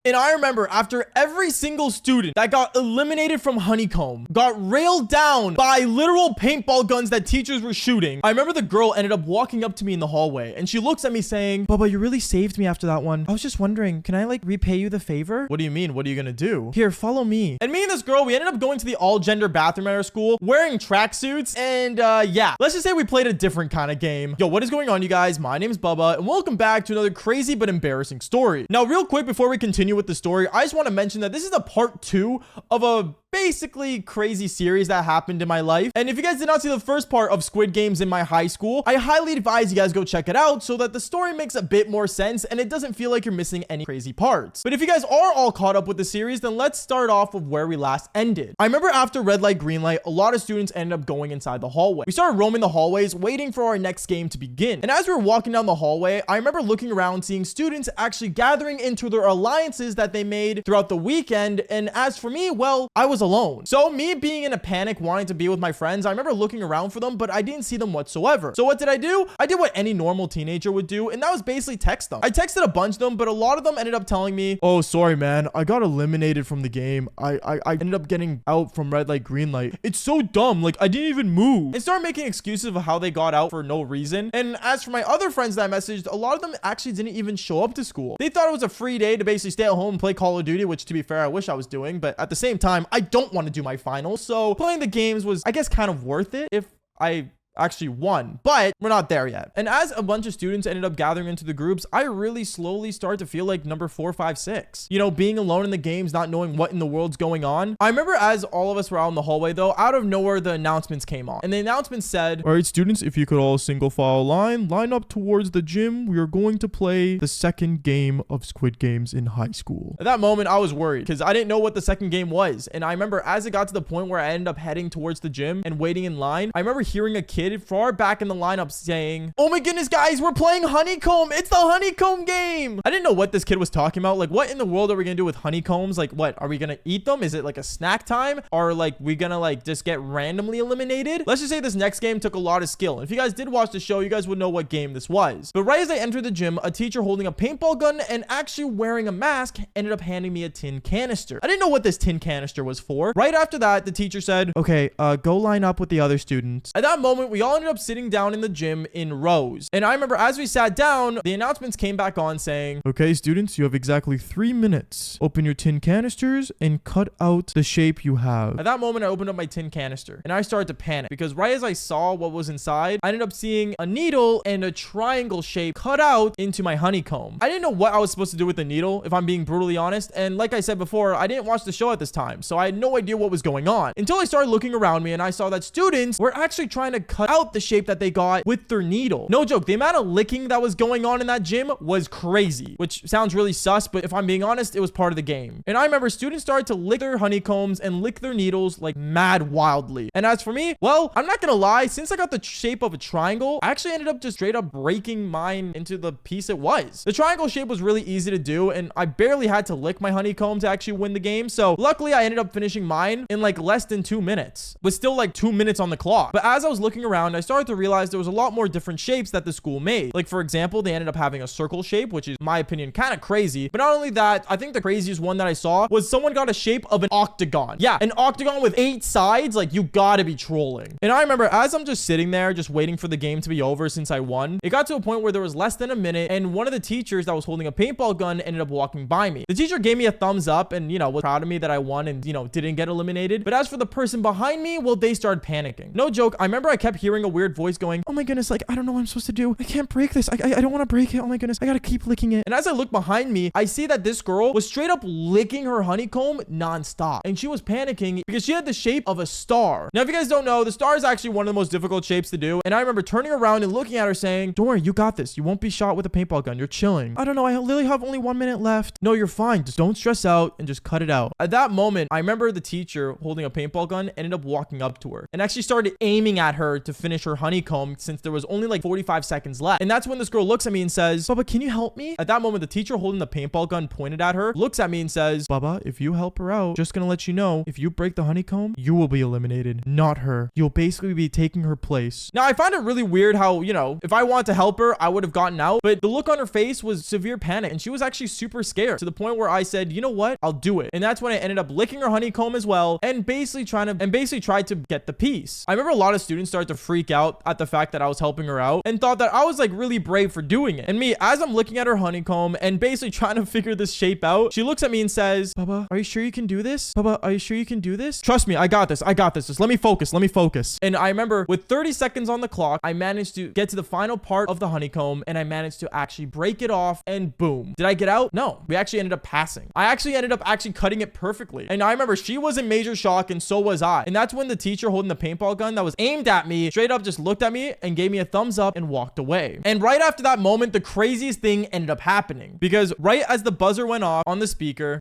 And I remember after every single student that got eliminated from honeycomb got railed down by literal paintball guns that teachers were shooting, I remember the girl ended up walking up to me in the hallway and she looks at me saying, "Bubba, you really saved me after that one. I was just wondering, can I like repay you the favor?" "What do you mean? What are you gonna do?" "Here, follow me." And me and this girl, we ended up going to the all-gender bathroom at our school, wearing tracksuits, and yeah, let's just say we played a different kind of game. Yo, what is going on, you guys? My name is Bubba, and welcome back to another crazy but embarrassing story. Now, real quick before we continue with the story, I just want to mention that this is a part 2 of a basically crazy series that happened in my life. And if you guys did not see the first part of Squid Games in my high school, I highly advise you guys go check it out so that the story makes a bit more sense and it doesn't feel like you're missing any crazy parts. But if you guys are all caught up with the series, then let's start off with where we last ended. I remember after red light, green light, a lot of students ended up going inside the hallway. We started roaming the hallways, waiting for our next game to begin. And as we were walking down the hallway, I remember looking around, seeing students actually gathering into their alliances that they made throughout the weekend. And as for me, well, I was alone. So me being in a panic, wanting to be with my friends, I remember looking around for them, but I didn't see them whatsoever. So what did I do? I did what any normal teenager would do, and that was basically text them. I texted a bunch of them, but a lot of them ended up telling me, "Oh, sorry, man. I got eliminated from the game. I ended up getting out from red light, green light. It's so dumb. Like, I didn't even move." And started making excuses of how they got out for no reason. And as for my other friends that I messaged, a lot of them actually didn't even show up to school. They thought it was a free day to basically stay at home and play Call of Duty, which to be fair, I wish I was doing. But at the same time, I don't want to do my finals. So playing the games was, I guess, kind of worth it if I actually won, but we're not there yet. And as a bunch of students ended up gathering into the groups, I really slowly started to feel like number 4, 5, 6. You know, being alone in the games, not knowing what in the world's going on. I remember as all of us were out in the hallway though, out of nowhere, the announcements came on. And the announcement said, "All right, students, if you could all single file line up towards the gym. We are going to play the second game of Squid Games in high school." At that moment, I was worried because I didn't know what the second game was. And I remember as it got to the point where I ended up heading towards the gym and waiting in line, I remember hearing a kid far back in the lineup saying, "Oh my goodness, guys, we're playing honeycomb. It's the honeycomb game." I didn't know what this kid was talking about. Like, what in the world are we gonna do with honeycombs? Like, what are we gonna eat them? Is it like a snack time, or like we gonna like just get randomly eliminated? Let's just say this next game took a lot of skill, and if you guys did watch the show, you guys would know what game this was. But right as I entered the gym, a teacher holding a paintball gun and actually wearing a mask ended up handing me a tin canister. I didn't know what this tin canister was for. Right after that, the teacher said, "Okay, go line up with the other students." At that moment, we all ended up sitting down in the gym in rows. And I remember as we sat down, the announcements came back on saying, "Okay, students, you have exactly 3 minutes. Open your tin canisters and cut out the shape you have." At that moment, I opened up my tin canister and I started to panic because right as I saw what was inside, I ended up seeing a needle and a triangle shape cut out into my honeycomb. I didn't know what I was supposed to do with the needle, if I'm being brutally honest. And like I said before, I didn't watch the show at this time, so I had no idea what was going on until I started looking around me and I saw that students were actually trying to cut out the shape that they got with their needle. No joke, the amount of licking that was going on in that gym was crazy, which sounds really sus, but if I'm being honest, it was part of the game. And I remember students started to lick their honeycombs and lick their needles like mad wildly. And as for me, well, I'm not gonna lie, since I got the shape of a triangle, I actually ended up just straight up breaking mine into the piece it was. The triangle shape was really easy to do, and I barely had to lick my honeycomb to actually win the game. So luckily I ended up finishing mine in like less than 2 minutes, but still like 2 minutes on the clock. But as I was looking around, I started to realize there was a lot more different shapes that the school made. Like, for example, they ended up having a circle shape, which is, in my opinion, kind of crazy. But not only that, I think the craziest one that I saw was someone got a shape of an octagon. Yeah, an octagon with 8 sides. Like, you gotta be trolling. And I remember as I'm just sitting there, just waiting for the game to be over since I won, it got to a point where there was less than a minute, and one of the teachers that was holding a paintball gun ended up walking by me. The teacher gave me a thumbs up and, you know, was proud of me that I won and, you know, didn't get eliminated. But as for the person behind me, well, they started panicking. No joke, I remember I kept hearing a weird voice going, "Oh my goodness, like, I don't know what I'm supposed to do. I can't break this. I don't want to break it. Oh my goodness, I gotta keep licking it." And as I look behind me, I see that this girl was straight up licking her honeycomb nonstop. And she was panicking because she had the shape of a star. Now, if you guys don't know, the star is actually one of the most difficult shapes to do. And I remember turning around and looking at her saying, "Don't worry, you got this. You won't be shot with a paintball gun. You're chilling." "I don't know. I literally have only 1 minute left." "No, you're fine. Just don't stress out and just cut it out." At that moment, I remember the teacher holding a paintball gun ended up walking up to her and actually started aiming at her to to finish her honeycomb since there was only like 45 seconds left. And that's when this girl looks at me and says, Baba, can you help me? At that moment, the teacher holding the paintball gun pointed at her looks at me and says, Baba, if you help her out, just gonna let you know, if you break the honeycomb, you will be eliminated, not her. You'll basically be taking her place. Now, I find it really weird how, you know, if I wanted to help her, I would have gotten out, but the look on her face was severe panic, and she was actually super scared to the point where I said, you know what? I'll do it. And that's when I ended up licking her honeycomb as well, and basically tried to get the piece. I remember a lot of students started to freak out at the fact that I was helping her out and thought that I was like really brave for doing it. And me, as I'm looking at her honeycomb and basically trying to figure this shape out, she looks at me and says, Baba, are you sure you can do this? Baba, are you sure you can do this? Trust me, I got this. Just let me focus. And I remember with 30 seconds on the clock, I managed to get to the final part of the honeycomb, and I managed to actually break it off, and boom. Did I get out? No, we actually ended up passing. I actually ended up cutting it perfectly. And I remember she was in major shock, and so was I. And that's when the teacher holding the paintball gun that was aimed at me straight up just looked at me and gave me a thumbs up and walked away. And right after that moment, the craziest thing ended up happening, because right as the buzzer went off on the speaker,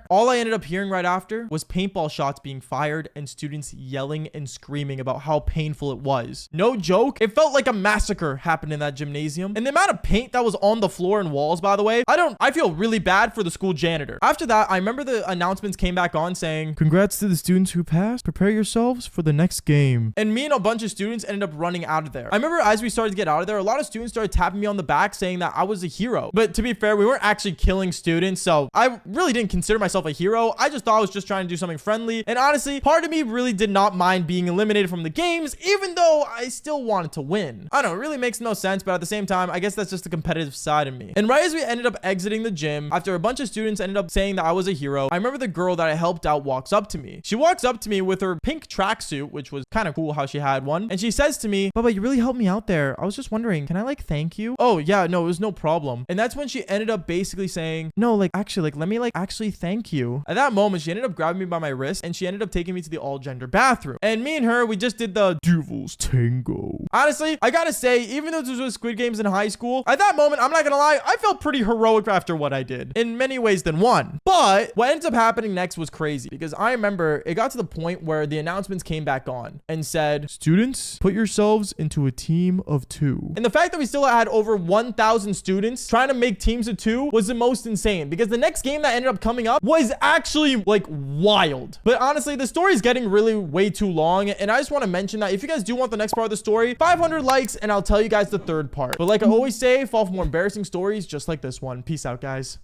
all I ended up hearing right after was paintball shots being fired and students yelling and screaming about how painful it was. No joke, it felt like a massacre happened in that gymnasium. And the amount of paint that was on the floor and walls, by the way, I feel really bad for the school janitor. After that, I remember the announcements came back on saying, congrats to the students who passed. Prepare yourselves for the next game. And me and a bunch of students ended up running out of there. I remember as we started to get out of there, a lot of students started tapping me on the back saying that I was a hero. But to be fair, we weren't actually killing students, so I really didn't consider myself a hero. I just thought I was just trying to do something friendly. And honestly, part of me really did not mind being eliminated from the games, even though I still wanted to win. I don't know, it really makes no sense, but at the same time, I guess that's just the competitive side of me. And right as we ended up exiting the gym, after a bunch of students ended up saying that I was a hero, I remember the girl that I helped out walks up to me. She walks up to me with her pink tracksuit, which was kind of cool how she had one. And she says to me, Baba, you really helped me out there. I was just wondering, can I like thank you? Oh yeah, no, it was no problem. And that's when she ended up basically saying, no, like actually, like let me like actually thank you. At that moment, she ended up grabbing me by my wrist and she ended up taking me to the all gender bathroom. And me and her, we just did the Devil's Tango. Honestly, I gotta say, even though this was Squid Games in high school, at that moment, I'm not gonna lie, I felt pretty heroic after what I did in many ways than one. But what ends up happening next was crazy, because I remember it got to the point where the announcements came back on and said, students, put yourselves into a team of 2. And the fact that we still had over 1,000 students trying to make teams of 2 was the most insane, because the next game that ended up coming up was actually like wild. But honestly, the story is getting really way too long, and I just want to mention that if you guys do want the next part of the story, 500 likes and I'll tell you guys the third part. But like I always say, fall for more embarrassing stories just like this one. Peace out, guys.